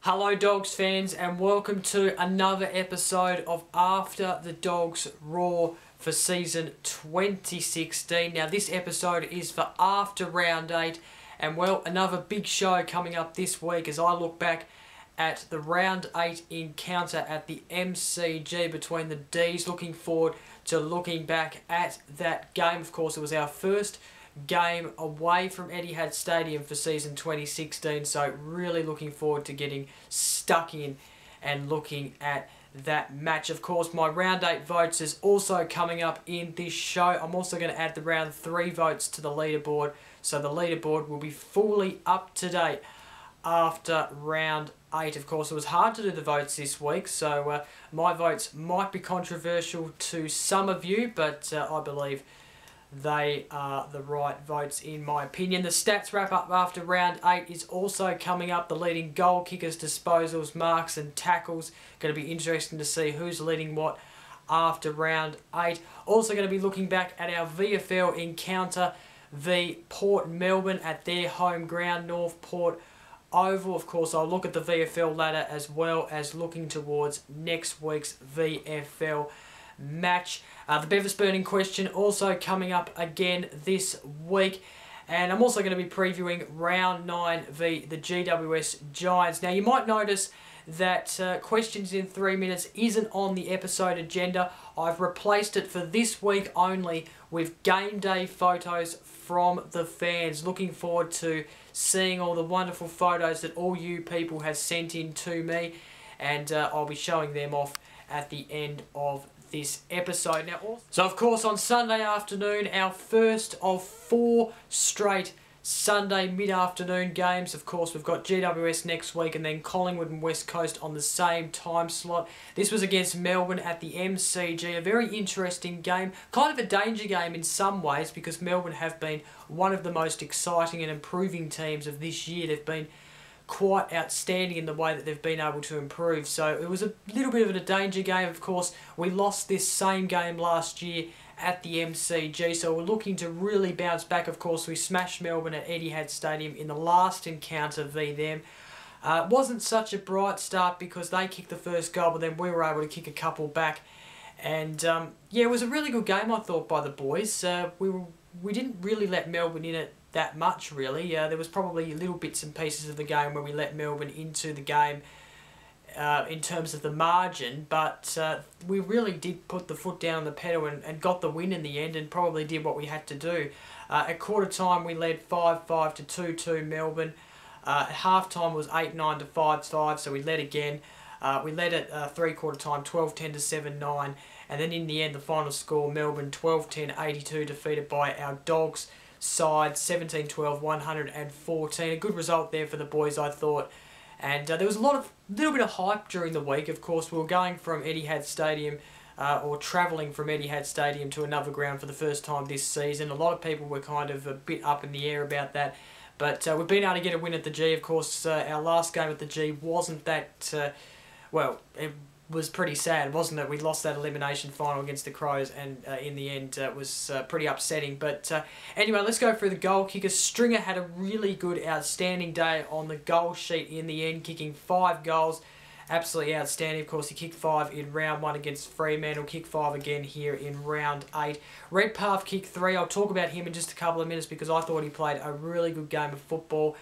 Hello Dogs fans, and welcome to another episode of After the Dogs Roar for season 2016. Now this episode is for after round 8, and well, another big show coming up this week as I look back at the round 8 encounter at the MCG between the Ds. Looking forward to looking back at that game. Of course, it was our first game away from Etihad Stadium for season 2016, so really looking forward to getting stuck in and looking at that match. Of course, my round 8 votes is also coming up in this show. I'm also going to add the round 3 votes to the leaderboard, so the leaderboard will be fully up to date after round 8. Of course, it was hard to do the votes this week, so my votes might be controversial to some of you, but I believe they are the right votes in my opinion. The stats wrap up after round 8 is also coming up. The leading goal kickers, disposals, marks and tackles. Going to be interesting to see who's leading what after round 8. Also going to be looking back at our VFL encounter v Port Melbourne at their home ground, North Port Oval. Of course, I'll look at the VFL ladder as well as looking towards next week's VFL match. The Bevis burning question also coming up again this week, and I'm also going to be previewing round 9 v the GWS Giants. Now you might notice that questions in 3 minutes isn't on the episode agenda. I've replaced it for this week only with game day photos from the fans. Looking forward to seeing all the wonderful photos that all you people have sent in to me, and I'll be showing them off at the end of this episode. Now, so of course on Sunday afternoon, our first of 4 straight Sunday mid-afternoon games. Of course, we've got GWS next week and then Collingwood and West Coast on the same time slot. This was against Melbourne at the MCG. A very interesting game, kind of a danger game in some ways, because Melbourne have been one of the most exciting and improving teams of this year. They've been quite outstanding in the way that they've been able to improve. So it was a little bit of a danger game. Of course, we lost this same game last year at the MCG, so we're looking to really bounce back. Of course, we smashed Melbourne at Etihad Stadium in the last encounter v them. It wasn't such a bright start because they kicked the first goal, but then we were able to kick a couple back. And yeah, it was a really good game, I thought, by the boys. We didn't really let Melbourne in it that much, really. There was probably little bits and pieces of the game where we let Melbourne into the game in terms of the margin, but we really did put the foot down on the pedal and got the win in the end, and probably did what we had to do. At quarter time we led 5-5 to 2-2 Melbourne. At half time was 8-9 to 5-5, so we led again. We led at 3/4 time 12-10 to 7-9, and then in the end the final score, Melbourne 12-10-82, defeated by our Dogs side 17-12 114. A good result there for the boys, I thought. And there was a little bit of hype during the week. Of course, we were going from Etihad Stadium or travelling from Etihad Stadium to another ground for the first time this season. A lot of people were kind of a bit up in the air about that, but we've been able to get a win at the G. Of course, our last game at the G wasn't that well, it was pretty sad, wasn't it? We lost that elimination final against the Crows, and in the end it was pretty upsetting. But anyway, let's go through the goal kickers. Stringer had a really good, outstanding day on the goal sheet in the end, kicking 5 goals. Absolutely outstanding. Of course, he kicked 5 in round 1 against Fremantle. Kick 5 again here in round 8. Redpath kicked 3. I'll talk about him in just a couple of minutes because I thought he played a really good game of football.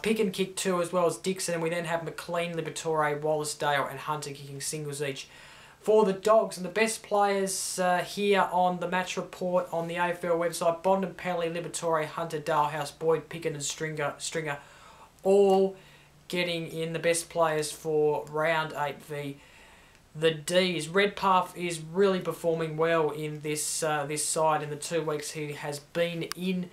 Picken kicked 2 as well as Dixon, and we then have McLean, Liberatore, Wallace-Dale and Hunter kicking singles each for the Dogs. And the best players here on the match report on the AFL website: Bontempelli, Liberatore, Hunter, Dalhouse, Boyd, Pickett and Stringer, all getting in the best players for round 8 v the D's. Redpath is really performing well in this this side in the 2 weeks he has been in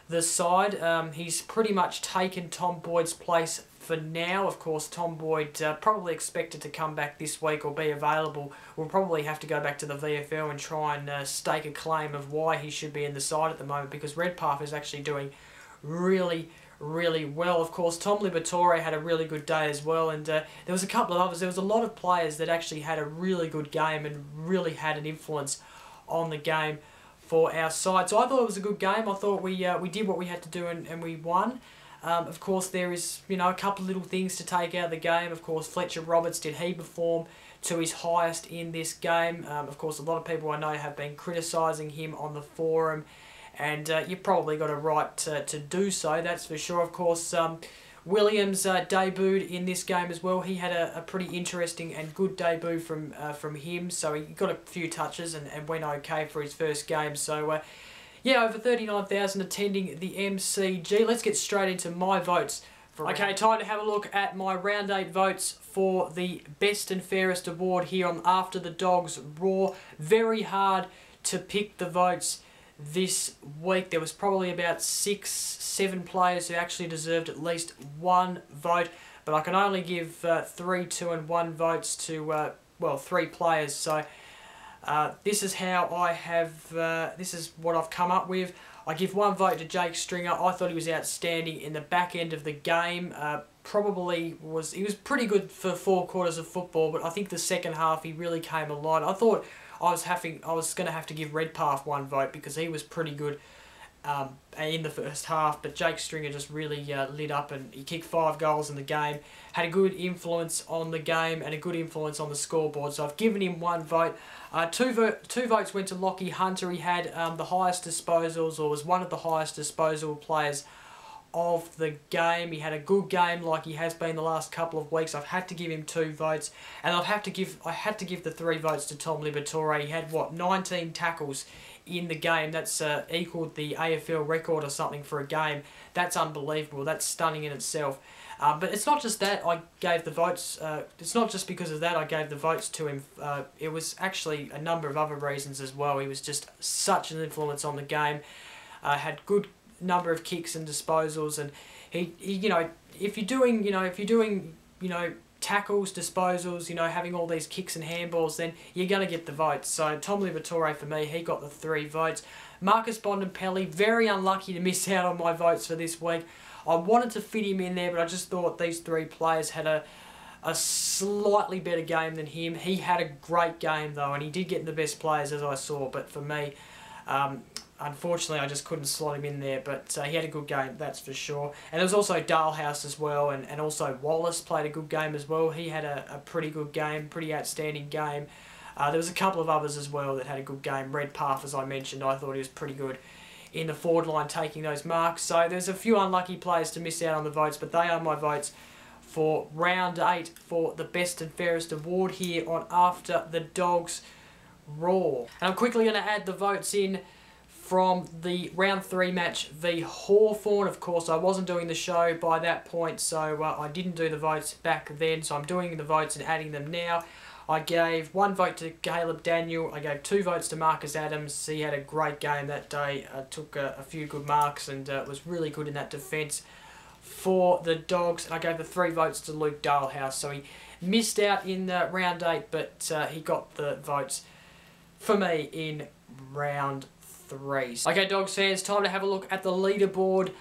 the side. He's pretty much taken Tom Boyd's place for now. Of course, Tom Boyd probably expected to come back this week or be available. We'll probably have to go back to the VFL and try and stake a claim of why he should be in the side at the moment, because Redpath is actually doing really well. Of course, Tom Liberatore had a really good day as well, and there was a couple of others. There was a lot of players that actually had a really good game and really had an influence on the game for our side. So I thought it was a good game. I thought we did what we had to do and we won. Of course, there is, you know, a couple of little things to take out of the game. Of course, Fletcher Roberts, did he perform to his highest in this game? Of course, a lot of people I know have been criticising him on the forum, and you've probably got a right to do so, that's for sure. Of course, Williams debuted in this game as well. He had a pretty interesting and good debut from him, so he got a few touches and went okay for his first game. So, yeah, over 39,000 attending the MCG. Let's get straight into my votes. Okay, time to have a look at my round 8 votes for the Best and Fairest award here on After the Dogs Raw. Very hard to pick the votes this week. There was probably about 6-7 players who actually deserved at least one vote, but I can only give 3, 2 and 1 votes to, well, 3 players. So this is how I have, this is what I've come up with. I give 1 vote to Jake Stringer. I thought he was outstanding in the back end of the game. He was pretty good for 4 quarters of football, but I think the second half he really came alive. I thought I was going to have to give Redpath 1 vote because he was pretty good in the first half, but Jake Stringer just really lit up, and he kicked 5 goals in the game, had a good influence on the game and a good influence on the scoreboard. So I've given him 1 vote. 2 votes went to Lachie Hunter. He had the highest disposals, or was one of the highest disposal players of the game. He had a good game like he has been the last couple of weeks. I've had to give him 2 votes, and I had to give the 3 votes to Tom Liberatore. He had, what, 19 tackles in the game. That's equaled the AFL record or something for a game. That's unbelievable. That's stunning in itself. But it's not just that I gave the votes. It's not just because of that I gave the votes to him. It was actually a number of other reasons as well. He was just such an influence on the game. Had good number of kicks and disposals, and he you know, if you're doing tackles, disposals, having all these kicks and handballs, then you're going to get the votes. So Tom Liberatore, for me, he got the 3 votes. Marcus Bontempelli, very unlucky to miss out on my votes for this week. I wanted to fit him in there, but I just thought these 3 players had a slightly better game than him. He had a great game though, and he did get in the best players as I saw, but for me, unfortunately, I just couldn't slot him in there, but he had a good game, that's for sure. And there was also Dalhouse as well, and also Wallace played a good game as well. He had a pretty good game, pretty outstanding game. There was a couple of others as well that had a good game. Redpath, as I mentioned, I thought he was pretty good in the forward line taking those marks. So there's a few unlucky players to miss out on the votes, but they are my votes for round 8 for the Best and Fairest award here on After the Dogs Raw. And I'm quickly going to add the votes in from the round 3 match v Hawthorn. Of course, I wasn't doing the show by that point, so I didn't do the votes back then, so I'm doing the votes and adding them now. I gave 1 vote to Caleb Daniel. I gave 2 votes to Marcus Adams. He had a great game that day. Took a few good marks and was really good in that defence for the Dogs. And I gave the 3 votes to Luke Dalhouse. So he missed out in round 8, but he got the votes for me in round 3. Okay, Dogs fans, time to have a look at the leaderboard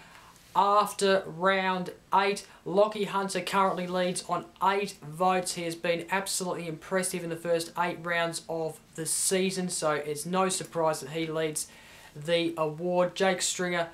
after round 8. Lachie Hunter currently leads on 8 votes. He has been absolutely impressive in the first 8 rounds of the season, so it's no surprise that he leads the award. Jake Stringer,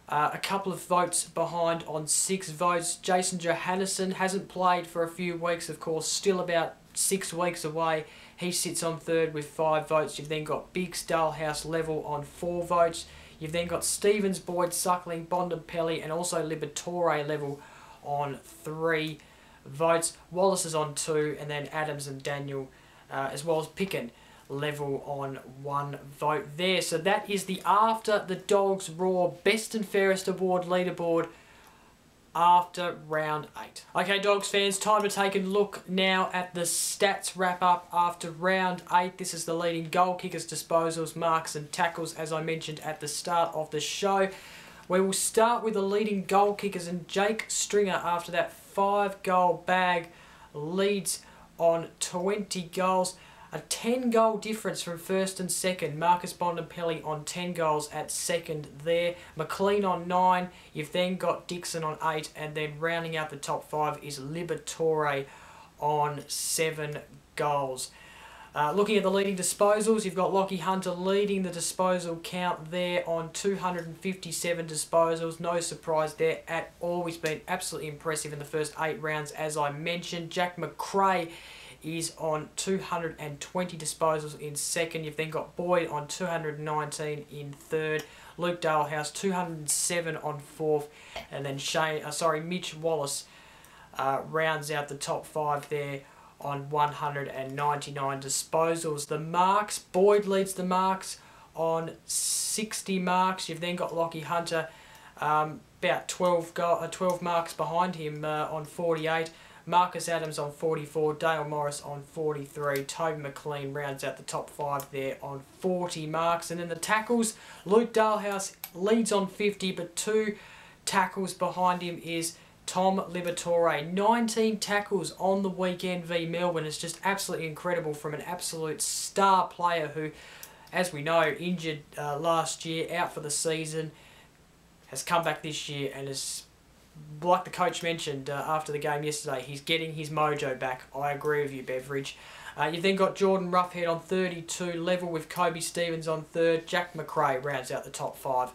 a couple of votes behind on 6 votes. Jason Johannesson hasn't played for a few weeks, of course, still about 6 weeks away. He sits on 3rd with 5 votes. You've then got Biggs Dalhouse level on 4 votes. You've then got Stevens, Boyd, Suckling, Bontempelli, and also Liberatore level on 3 votes. Wallace is on 2, and then Adams and Daniel as well as Picken level on 1 vote there. So that is the After the Dogs Roar Best and Fairest Award leaderboard after round 8. Okay, Dogs fans, time to take a look now at the stats wrap up after round 8. This is the leading goal kickers, disposals, marks and tackles, as I mentioned at the start of the show. We will start with the leading goal kickers, and Jake Stringer, after that 5-goal bag, leads on 20 goals. A 10-goal difference from first and second. Marcus Bontempelli on 10 goals at second there. McLean on 9. You've then got Dixon on 8. And then rounding out the top 5 is Liberatore on 7 goals. Looking at the leading disposals, you've got Lockie Hunter leading the disposal count there on 257 disposals. No surprise there at all. He's been absolutely impressive in the first 8 rounds, as I mentioned. Jack McRae is on 220 disposals in second. You've then got Boyd on 219 in third. Luke Dalehouse 207 on fourth, and then Mitch Wallace rounds out the top 5 there on 199 disposals. The marks, Boyd leads the marks on 60 marks. You've then got Lockie Hunter about 12 marks behind him on 48. Marcus Adams on 44, Dale Morris on 43, Toby McLean rounds out the top 5 there on 40 marks. And then the tackles, Luke Dalehouse leads on 50, but 2 tackles behind him is Tom Liberatore. 19 tackles on the weekend v Melbourne is just absolutely incredible from an absolute star player who, as we know, injured last year, out for the season, has come back this year and is, like the coach mentioned after the game yesterday, he's getting his mojo back. I agree with you, Beveridge. You've then got Jordan Roughhead on 32, level with Kobe Stevens on 3rd. Jack McRae rounds out the top 5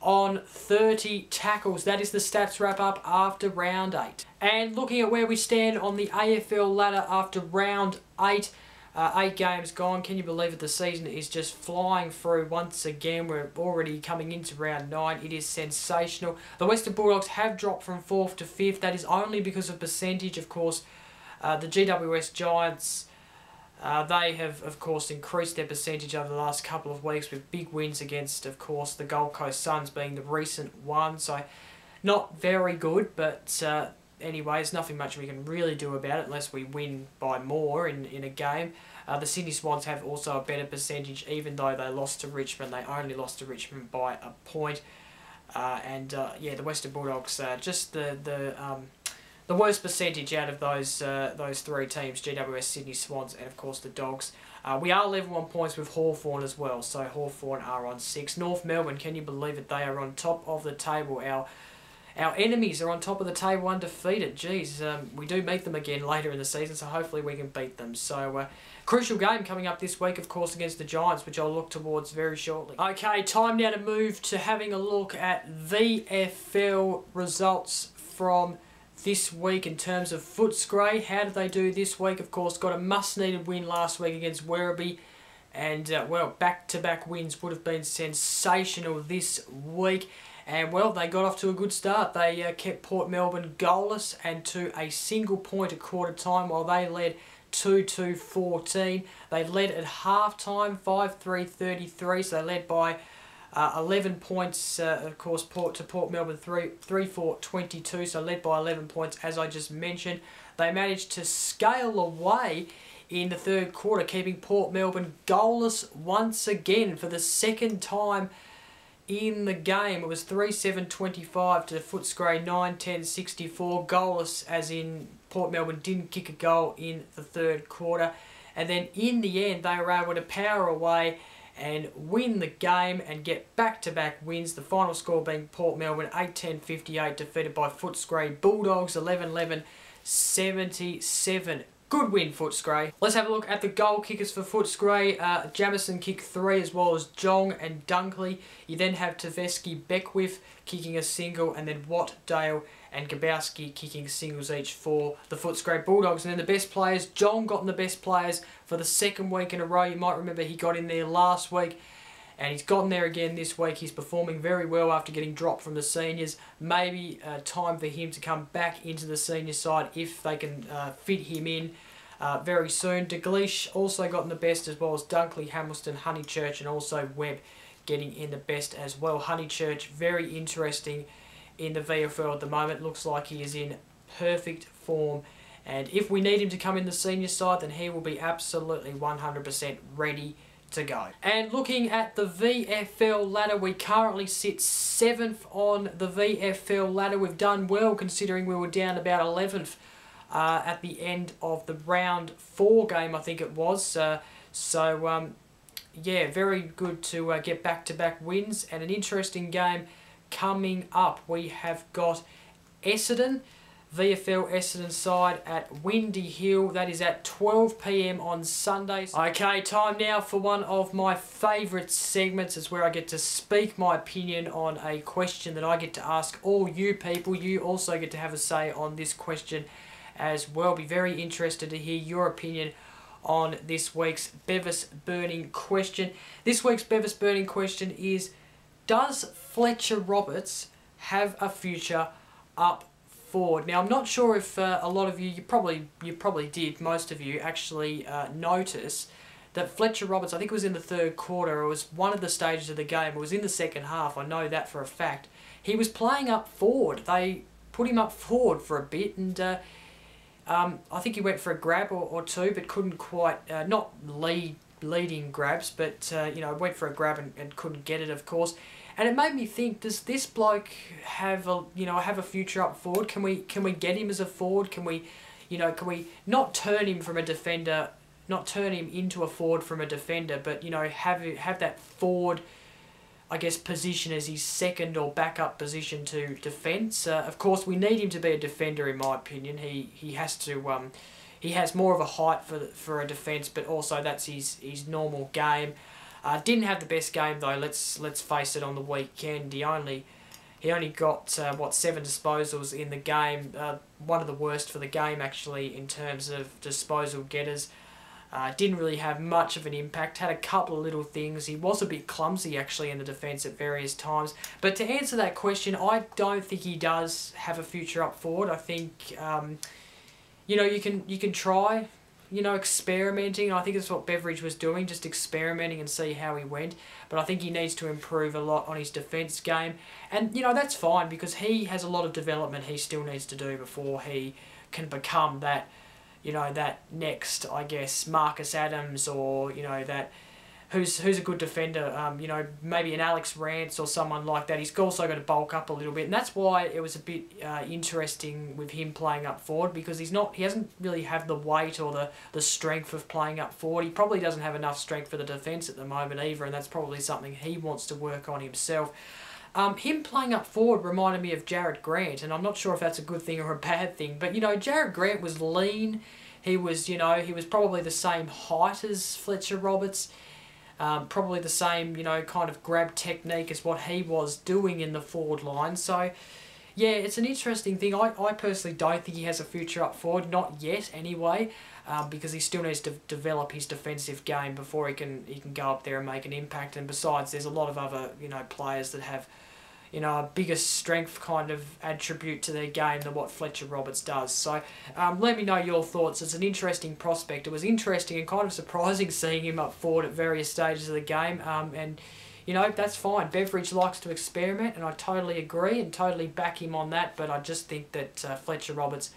on 30 tackles. That is the stats wrap up after round 8. And looking at where we stand on the AFL ladder after round 8, 8 games gone. Can you believe it? The season is just flying through once again. We're already coming into round 9. It is sensational. The Western Bulldogs have dropped from 4th to 5th. That is only because of percentage, of course. The GWS Giants, they have, of course, increased their percentage over the last couple of weeks with big wins against, of course, the Gold Coast Suns being the recent one. So, not very good, but anyway, there's nothing much we can really do about it unless we win by more in a game. The Sydney Swans have also a better percentage, even though they lost to Richmond. They only lost to Richmond by a point. Yeah, the Western Bulldogs, just the worst percentage out of those 3 teams, GWS, Sydney Swans, and of course the Dogs. We are level on points with Hawthorn as well, so Hawthorn are on 6. North Melbourne, can you believe it? They are on top of the table. Our enemies are on top of the table undefeated. Jeez, we do meet them again later in the season, so hopefully we can beat them. So, crucial game coming up this week, of course, against the Giants, which I'll look towards very shortly. Okay, time now to move to having a look at VFL results from this week in terms of Footscray. How did they do this week? Of course, got a must-needed win last week against Werribee. And, well, back-to-back wins would have been sensational this week. And, well, they got off to a good start. They kept Port Melbourne goalless and to a single point at quarter time while they led 2-2-14. They led at half-time, 5-3-33, so they led by 11 points, of course, to Port Melbourne 3-4-22, so led by 11 points, as I just mentioned. They managed to scale away in the 3rd quarter, keeping Port Melbourne goalless once again for the 2nd time in the game. It was 3-7-25 to Footscray 9-10-64, goalless, as in Port Melbourne didn't kick a goal in the 3rd quarter. And then in the end, they were able to power away and win the game and get back-to-back wins. The final score being Port Melbourne 8-10-58, defeated by Footscray Bulldogs 11-11-77. Good win, Footscray. Let's have a look at the goal kickers for Footscray. Jamison kicked 3, as well as Jong and Dunkley. You then have Tavesky Beckwith kicking a single, and then Watt, Dale and Gabowski kicking singles each for the Footscray Bulldogs. And then the best players, Jong got in the best players for the 2nd week in a row. You might remember he got in there last week, and he's gotten there again this week. He's performing very well after getting dropped from the seniors. Maybe time for him to come back into the senior side if they can fit him in. very soon. Dalglish also got in the best, as well as Dunkley, Hamilton, Honeychurch, and also Webb getting in the best as well. Honeychurch, very interesting in the VFL at the moment. Looks like he is in perfect form. And if we need him to come in the senior side, then he will be absolutely 100% ready to go. And looking at the VFL ladder, we currently sit 7th on the VFL ladder. We've done well considering we were down about 11th at the end of the round 4 game, I think it was. Yeah, very good to get back-to-back wins. And an interesting game coming up. We have got Essendon, VFL Essendon side at Windy Hill. That is at 12 p.m. on Sundays. Okay, time now for one of my favourite segments. It's where I get to speak my opinion on a question that I get to ask all you people. You also get to have a say on this question as well. Be very interested to hear your opinion on this week's Bevis burning question. This week's Bevis burning question is, does Fletcher Roberts have a future up forward? Now, I'm not sure if a lot of you probably did, most of you actually notice that Fletcher Roberts, I think it was in the 3rd quarter, it was one of the stages of the game, it was in the second half, I know that for a fact. He was playing up forward. They put him up forward for a bit, and I think he went for a grab or two, but couldn't quite, not leading grabs, but you know, went for a grab and couldn't get it, of course. And it made me think: does this bloke have a future up forward? Can we get him as a forward? Can we not turn him from a defender, not turn him into a forward from a defender, but have that forward, I guess, position as his second or backup position to defence. Of course, we need him to be a defender, in my opinion. He has to. He has more of a height for a defence, but also that's his normal game. Didn't have the best game though. Let's face it. On the weekend, he only got 7 disposals in the game. One of the worst for the game actually in terms of disposal getters. Didn't really have much of an impact. Had a couple of little things. He was a bit clumsy actually in the defence at various times. But to answer that question, I don't think he does have a future up forward. I think you can try. Experimenting. I think that's what Beveridge was doing, just experimenting and see how he went. But I think he needs to improve a lot on his defence game. And, that's fine because he has a lot of development he still needs to do before he can become that, that next, I guess, Marcus Adams or, that who's a good defender, maybe an Alex Rance or someone like that. He's also got to bulk up a little bit, and that's why it was a bit interesting with him playing up forward, because he hasn't really have the weight or the strength of playing up forward. He probably doesn't have enough strength for the defence at the moment either, and that's probably something he wants to work on himself. Him playing up forward reminded me of Jared Grant, and I'm not sure if that's a good thing or a bad thing, but Jared Grant was lean. He was probably the same height as Fletcher Roberts. Probably the same, kind of grab technique as what he was doing in the forward line. So, yeah, it's an interesting thing. I personally don't think he has a future up forward, not yet anyway, because he still needs to develop his defensive game before he can go up there and make an impact. And besides, there's a lot of other, players that have, a bigger strength kind of attribute to their game than what Fletcher Roberts does. So let me know your thoughts. It's an interesting prospect. It was interesting and kind of surprising seeing him up forward at various stages of the game. And that's fine. Beveridge likes to experiment, and I totally agree and totally back him on that. But I just think that Fletcher Roberts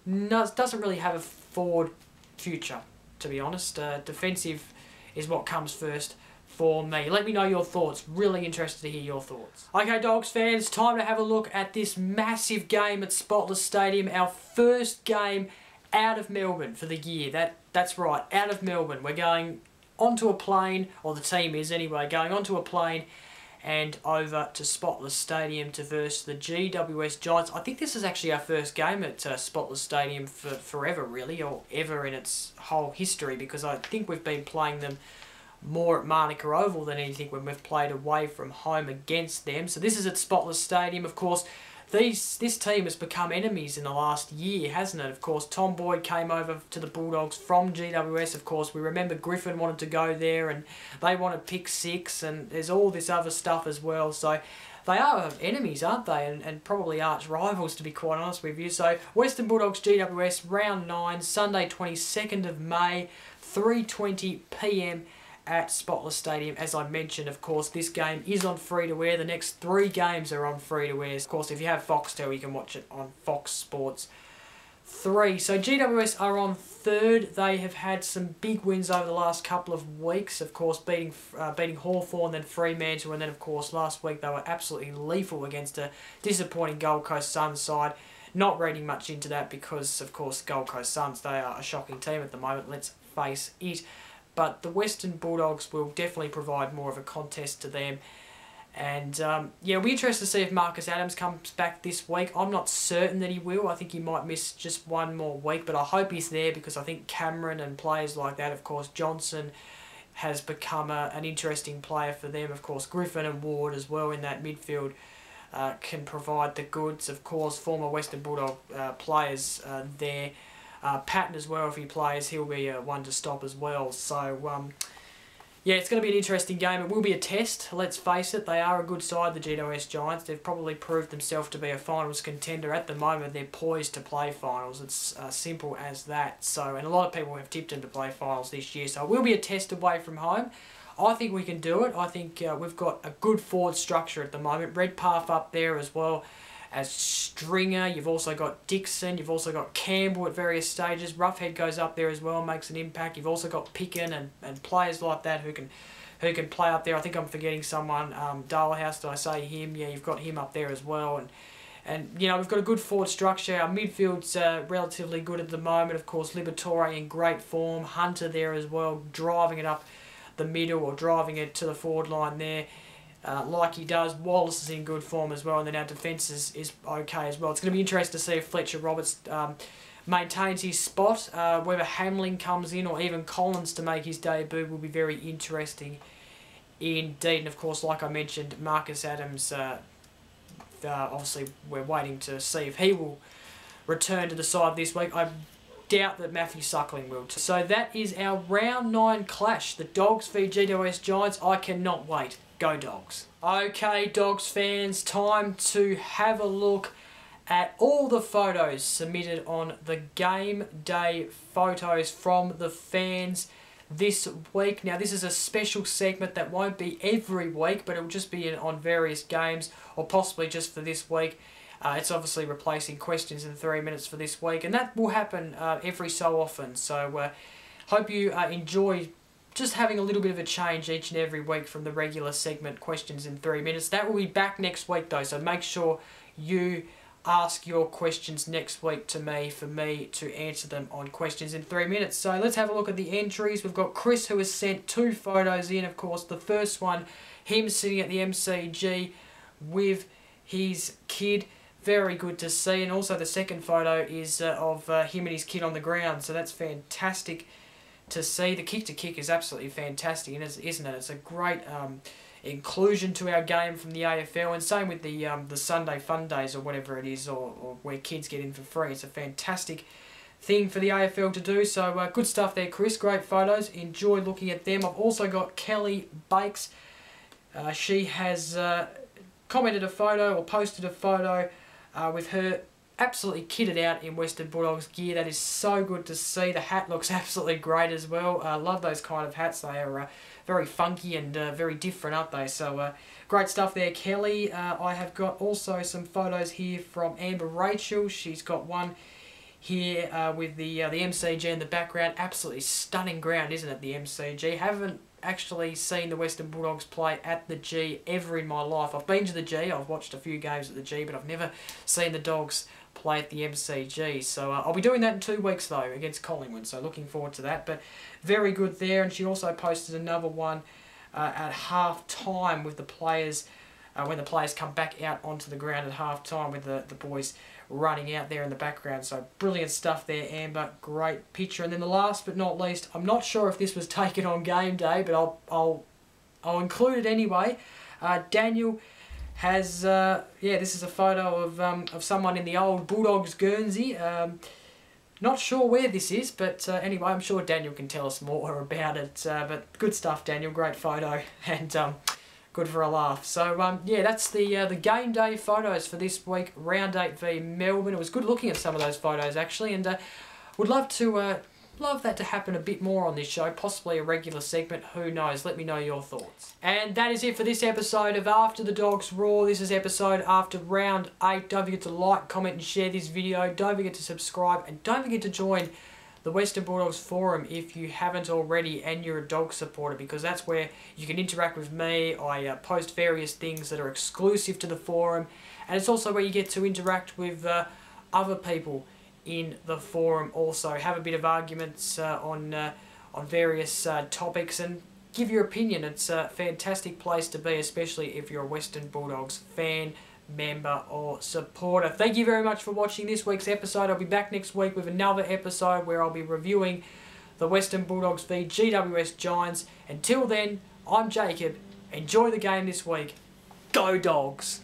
doesn't really have a forward future, to be honest. Defensive is what comes first for me. Let me know your thoughts. Really interested to hear your thoughts. Okay, Dogs fans, time to have a look at this massive game at Spotless Stadium. Our first game out of Melbourne for the year. That's right, out of Melbourne. We're going onto a plane, or the team is anyway, going onto a plane and over to Spotless Stadium to verse the GWS Giants. I think this is actually our first game at Spotless Stadium for forever, really, or ever in its whole history, because I think we've been playing them more at Manuka Oval than anything when we've played away from home against them. So this is at Spotless Stadium. Of course, this team has become enemies in the last year, hasn't it? Of course, Tom Boyd came over to the Bulldogs from GWS. Of course, we remember Griffin wanted to go there and they wanted pick 6, and there's all this other stuff as well. So they are enemies, aren't they? And probably arch rivals, to be quite honest with you. So Western Bulldogs GWS round 9, Sunday 22nd of May, 3:20 p.m. at Spotless Stadium. As I mentioned, of course, this game is on free-to-air. The next 3 games are on free-to-air. Of course, if you have Foxtel, you can watch it on Fox Sports 3. So GWS are on 3rd. They have had some big wins over the last couple of weeks. Of course, beating Hawthorn, then Fremantle, and then, of course, last week they were absolutely lethal against a disappointing Gold Coast Suns side. Not reading much into that because, of course, Gold Coast Suns, they are a shocking team at the moment. Let's face it. But the Western Bulldogs will definitely provide more of a contest to them. And, yeah, it'll be interesting to see if Marcus Adams comes back this week. I'm not certain that he will. I think he might miss just one more week. But I hope he's there because I think Cameron and players like that, of course, Johnson has become an interesting player for them. Of course, Griffin and Ward as well in that midfield can provide the goods. Of course, former Western Bulldog players there. Patton as well, if he plays, he'll be one to stop as well. So, yeah, it's going to be an interesting game. It will be a test, let's face it. They are a good side, the GWS Giants. They've probably proved themselves to be a finals contender. At the moment, they're poised to play finals. It's simple as that. So, and a lot of people have tipped them to play finals this year. So it will be a test away from home. I think we can do it. I think we've got a good forward structure at the moment. Redpath up there as well as Stringer. You've also got Dixon. You've also got Campbell at various stages. Roughhead goes up there as well, makes an impact. You've also got Picken and players like that who can play up there. I think I'm forgetting someone. Dalehouse, did I say him? Yeah, you've got him up there as well. And you know, we've got a good forward structure. Our midfield's relatively good at the moment. Of course, Liberatore in great form. Hunter there as well, driving it up the middle or driving it to the forward line there. Like he does. Wallace is in good form as well, and then our defence is okay as well. It's going to be interesting to see if Fletcher Roberts maintains his spot. Whether Hamling comes in or even Collins to make his debut will be very interesting indeed. And of course, like I mentioned, Marcus Adams, obviously we're waiting to see if he will return to the side this week. I doubt that Matthew Suckling will. So that is our round 9 clash. The Dogs v GWS Giants. I cannot wait. Go Dogs. Okay, Dogs fans, time to have a look at all the photos submitted on the game day photos from the fans this week. Now, this is a special segment that won't be every week, but it will just be on various games, or possibly just for this week. It's obviously replacing questions in 3 minutes for this week, and that will happen every so often. So, hope you enjoy just having a little bit of a change each and every week from the regular segment questions in 3 minutes. That will be back next week though, so make sure you ask your questions next week to me for me to answer them on questions in 3 minutes. So let's have a look at the entries. We've got Chris who has sent 2 photos in. Of course, the first one, him sitting at the MCG with his kid. Very good to see. And also the second photo is of him and his kid on the ground, so that's fantastic to see. The kick-to-kick is absolutely fantastic, isn't it? It's a great inclusion to our game from the AFL, and same with the Sunday Fun Days or whatever it is, or where kids get in for free. It's a fantastic thing for the AFL to do. So good stuff there, Chris. Great photos. Enjoy looking at them. I've also got Kelly Bakes. She has commented a photo or posted a photo with her absolutely kitted out in Western Bulldogs gear. That is so good to see. The hat looks absolutely great as well. I love those kind of hats. They are very funky and very different, aren't they? So great stuff there, Kelly. I have got also some photos here from Amber Rachel. She's got one here with the MCG in the background. Absolutely stunning ground, isn't it, the MCG? Haven't actually seen the Western Bulldogs play at the G ever in my life. I've been to the G, I've watched a few games at the G, but I've never seen the Dogs play at the MCG. So I'll be doing that in 2 weeks though, against Collingwood, so looking forward to that. But very good there. And she also posted another one at half time with the players, when the players come back out onto the ground at half time with the boys running out there in the background. So brilliant stuff there, Amber. Great picture. And then the last but not least, I'm not sure if this was taken on game day, but I'll include it anyway. Daniel has this is a photo of someone in the old Bulldogs Guernsey. Not sure where this is, but anyway, I'm sure Daniel can tell us more about it. But good stuff, Daniel. Great photo, and good for a laugh. So yeah, that's the game day photos for this week. Round 8 v Melbourne. It was good looking at some of those photos actually, and would love that to happen a bit more on this show, possibly a regular segment, who knows. Let me know your thoughts. And that is it for this episode of After the Dogs Roar. This is episode after round 8. Don't forget to like, comment and share this video. Don't forget to subscribe, and don't forget to join the Western Bulldogs forum if you haven't already and you're a dog supporter, because that's where you can interact with me. I post various things that are exclusive to the forum, and it's also where you get to interact with other people in the forum also. Have a bit of arguments on various topics and give your opinion. It's a fantastic place to be, especially if you're a Western Bulldogs fan, member or supporter. Thank you very much for watching this week's episode. I'll be back next week with another episode where I'll be reviewing the Western Bulldogs v GWS Giants. Until then, I'm Jacob. Enjoy the game this week. Go Dogs!